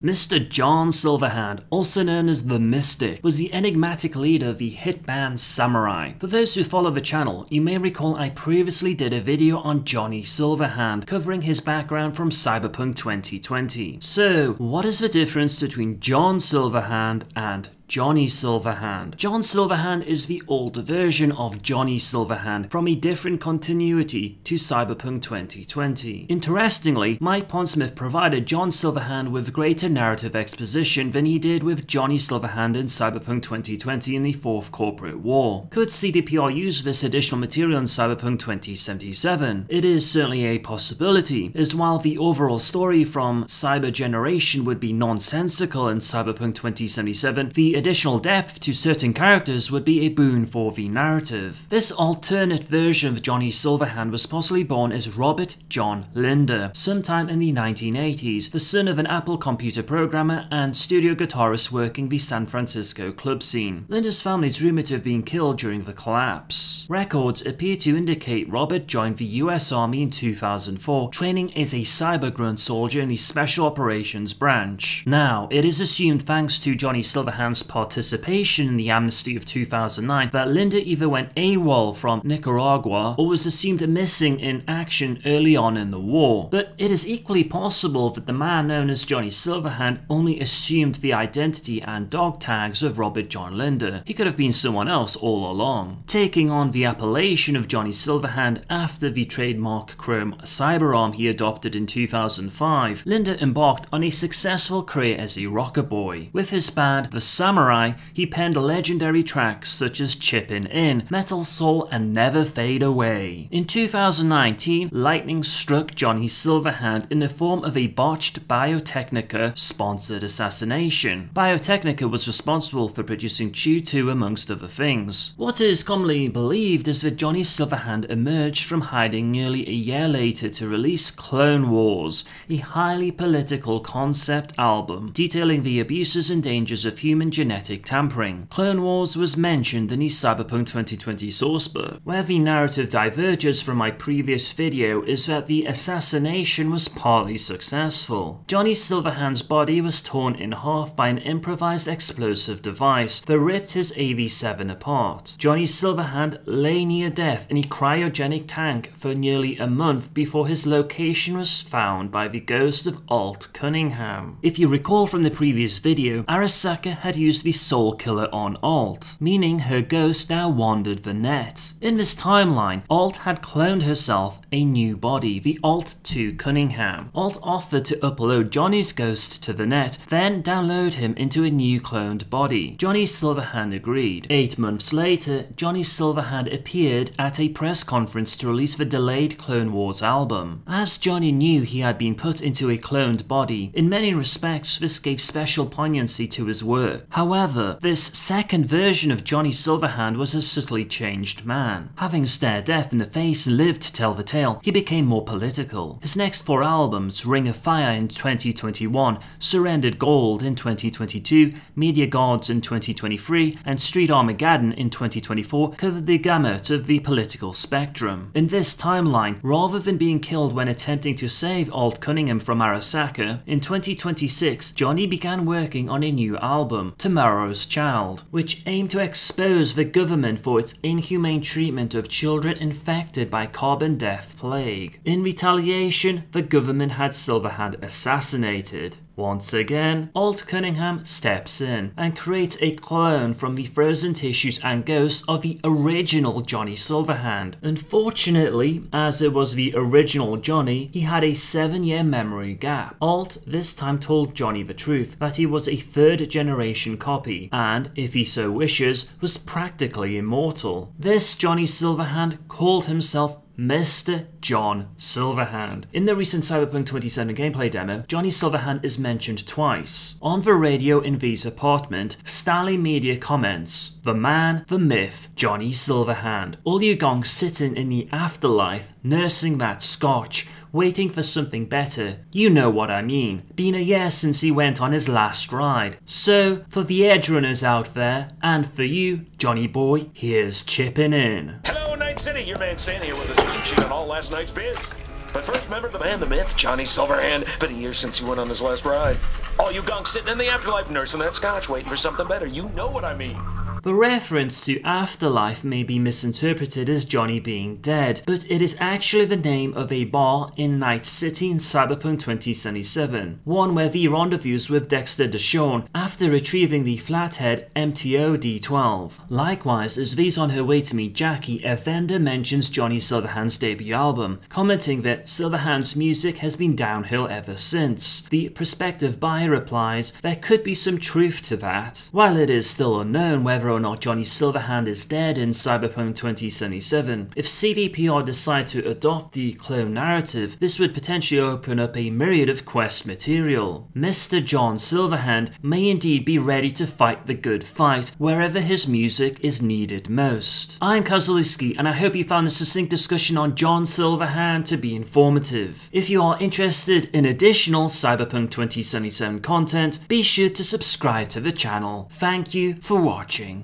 Mr. John Silverhand, also known as the Mystic, was the enigmatic leader of the hit band Samurai. For those who follow the channel, you may recall I previously did a video on Johnny Silverhand, covering his background from Cyberpunk 2020. So, what is the difference between John Silverhand and Johnny Silverhand? John Silverhand is the older version of Johnny Silverhand from a different continuity to Cyberpunk 2020. Interestingly, Mike Pondsmith provided John Silverhand with greater narrative exposition than he did with Johnny Silverhand in Cyberpunk 2020 in the Fourth Corporate War. Could CDPR use this additional material in Cyberpunk 2077? It is certainly a possibility, as while the overall story from Cyber Generation would be nonsensical in Cyberpunk 2077, the additional depth to certain characters would be a boon for the narrative. This alternate version of Johnny Silverhand was possibly born as Robert John Linder, sometime in the 1980s, the son of an Apple computer programmer and studio guitarist working the San Francisco club scene. Linder's family is rumored to have been killed during the collapse. Records appear to indicate Robert joined the US Army in 2004, training as a cybergrunt soldier in the Special Operations branch. Now, it is assumed thanks to Johnny Silverhand's participation in the amnesty of 2009 that Linder either went AWOL from Nicaragua or was assumed missing in action early on in the war. But it is equally possible that the man known as Johnny Silverhand only assumed the identity and dog tags of Robert John Linder. He could have been someone else all along. Taking on the appellation of Johnny Silverhand after the trademark chrome cyberarm he adopted in 2005, Linder embarked on a successful career as a rocker boy. With his band, the Samurai, he penned legendary tracks such as Chippin In, Metal Soul, and Never Fade Away. In 2019, lightning struck Johnny Silverhand in the form of a botched Biotechnica-sponsored assassination. Biotechnica was responsible for producing Chew 2 amongst other things. What is commonly believed is that Johnny Silverhand emerged from hiding nearly a year later to release Clone Wars, a highly political concept album detailing the abuses and dangers of human genetic tampering. Clone Wars was mentioned in the Cyberpunk 2020 sourcebook. Where the narrative diverges from my previous video is that the assassination was partly successful. Johnny Silverhand's body was torn in half by an improvised explosive device that ripped his AV-7 apart. Johnny Silverhand lay near death in a cryogenic tank for nearly a month before his location was found by the ghost of Alt Cunningham. If you recall from the previous video, Arasaka had used the Soul Killer on Alt, meaning her ghost now wandered the net. In this timeline, Alt had cloned herself a new body, the Alt 2 Cunningham. Alt offered to upload Johnny's ghost to the net, then download him into a new cloned body. Johnny Silverhand agreed. 8 months later, Johnny Silverhand appeared at a press conference to release the delayed Clone Wars album. As Johnny knew he had been put into a cloned body, in many respects this gave special poignancy to his work. However, this second version of Johnny Silverhand was a subtly changed man. Having stared death in the face and lived to tell the tale, he became more political. His next 4 albums, Ring of Fire in 2021, Surrendered Gold in 2022, Media Gods in 2023, and Street Armageddon in 2024, covered the gamut of the political spectrum. In this timeline, rather than being killed when attempting to save Alt Cunningham from Arasaka, in 2026, Johnny began working on a new album, Tomorrow's Child, which aimed to expose the government for its inhumane treatment of children infected by carbon death plague. In retaliation, the government had Silverhand assassinated. Once again, Alt Cunningham steps in and creates a clone from the frozen tissues and ghosts of the original Johnny Silverhand. Unfortunately, as it was the original Johnny, he had a 7-year memory gap. Alt this time told Johnny the truth, that he was a 3rd generation copy, and, if he so wishes, was practically immortal. This Johnny Silverhand called himself Mr. John Silverhand. In the recent Cyberpunk 27 gameplay demo, Johnny Silverhand is mentioned twice. On the radio in V's apartment, Stanley Media comments, "The man, the myth, Johnny Silverhand. All you gongs sitting in the afterlife, nursing that scotch, waiting for something better. You know what I mean. Been a year since he went on his last ride. So, for the Edgerunners out there, and for you, Johnny boy, here's Chippin In." Hello, Night City. Your man Stan here with a cheat sheet on all last night's biz. But first, remember the man, the myth, Johnny Silverhand. Been a year since he went on his last ride. All you gunks sitting in the afterlife nursing that scotch waiting for something better. You know what I mean. The reference to afterlife may be misinterpreted as Johnny being dead, but it is actually the name of a bar in Night City in Cyberpunk 2077, one where V rendezvous with Dexter Deshawn after retrieving the Flathead MTO D12. Likewise, as V's on her way to meet Jackie, a vendor mentions Johnny Silverhand's debut album, commenting that Silverhand's music has been downhill ever since. The prospective buyer replies, there could be some truth to that. While it is still unknown whether or not Johnny Silverhand is dead in Cyberpunk 2077, if CVPR decide to adopt the clone narrative, this would potentially open up a myriad of quest material. Mr. John Silverhand may indeed be ready to fight the good fight wherever his music is needed most. I'm Kazuliski, and I hope you found this succinct discussion on John Silverhand to be informative. If you are interested in additional Cyberpunk 2077 content, be sure to subscribe to the channel. Thank you for watching.